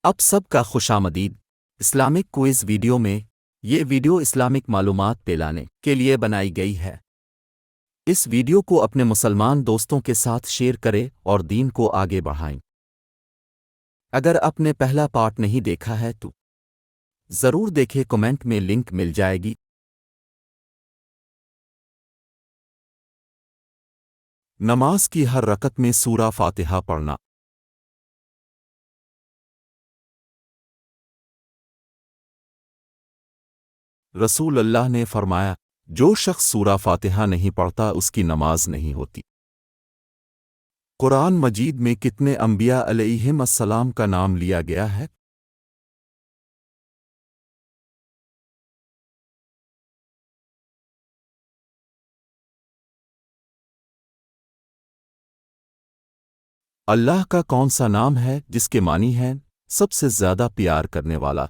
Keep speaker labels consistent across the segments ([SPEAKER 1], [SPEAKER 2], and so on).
[SPEAKER 1] اب سب کا خوش آمدید اسلامک کوئز ویڈیو میں۔ یہ ویڈیو اسلامک معلومات پھیلانے کے لیے بنائی گئی ہے۔ اس ویڈیو کو اپنے مسلمان دوستوں کے ساتھ شیئر کریں اور دین کو آگے بڑھائیں۔ اگر آپ نے پہلا پارٹ نہیں دیکھا ہے تو ضرور دیکھیں، کمنٹ میں لنک مل جائے گی۔ نماز کی ہر رکعت میں سورہ فاتحہ پڑھنا۔ رسول اللہ نے فرمایا، جو شخص سورہ فاتحہ نہیں پڑھتا اس کی نماز نہیں ہوتی۔ قرآن مجید میں کتنے انبیاء علیہم السلام کا نام لیا گیا ہے؟ اللہ کا کون سا نام ہے جس کے معنی ہے سب سے زیادہ پیار کرنے والا؟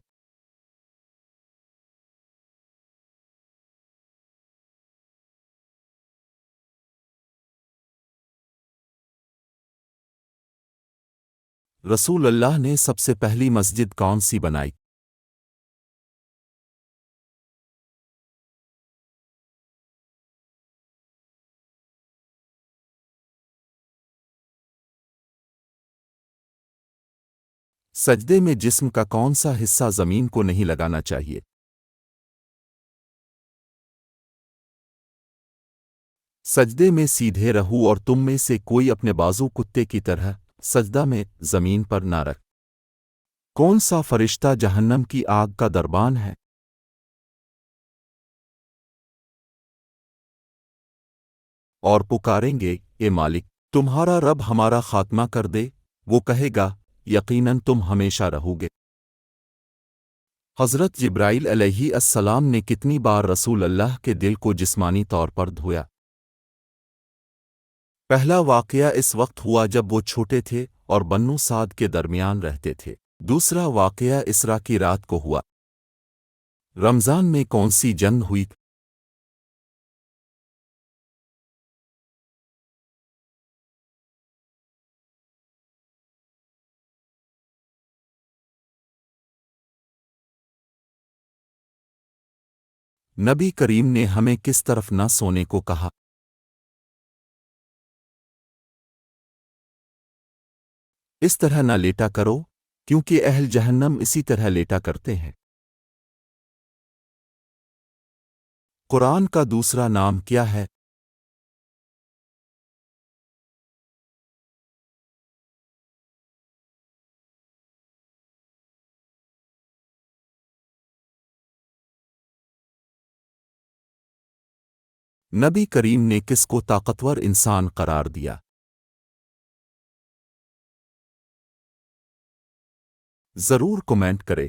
[SPEAKER 1] رسول اللہ نے سب سے پہلی مسجد کون سی بنائی؟ سجدے میں جسم کا کون سا حصہ زمین کو نہیں لگانا چاہیے؟ سجدے میں سیدھے رہو اور تم میں سے کوئی اپنے بازو کتے کی طرح سجدہ میں زمین پر نہ رکھ۔ کون سا فرشتہ جہنم کی آگ کا دربان ہے؟ اور پکاریں گے، اے مالک، تمہارا رب ہمارا خاتمہ کر دے۔ وہ کہے گا، یقیناً تم ہمیشہ رہو گے۔ حضرت جبرائیل علیہ السلام نے کتنی بار رسول اللہ کے دل کو جسمانی طور پر دھویا؟ پہلا واقعہ اس وقت ہوا جب وہ چھوٹے تھے اور بنو سعد کے درمیان رہتے تھے۔ دوسرا واقعہ اسرا کی رات کو ہوا۔ رمضان میں کون سی جنگ ہوئی؟ نبی کریم نے ہمیں کس طرف نہ سونے کو کہا؟ اس طرح نہ لیٹا کرو کیونکہ اہل جہنم اسی طرح لیٹا کرتے ہیں۔ قرآن کا دوسرا نام کیا ہے؟ نبی کریم نے کس کو طاقتور انسان قرار دیا؟ ضرور کمنٹ کرے۔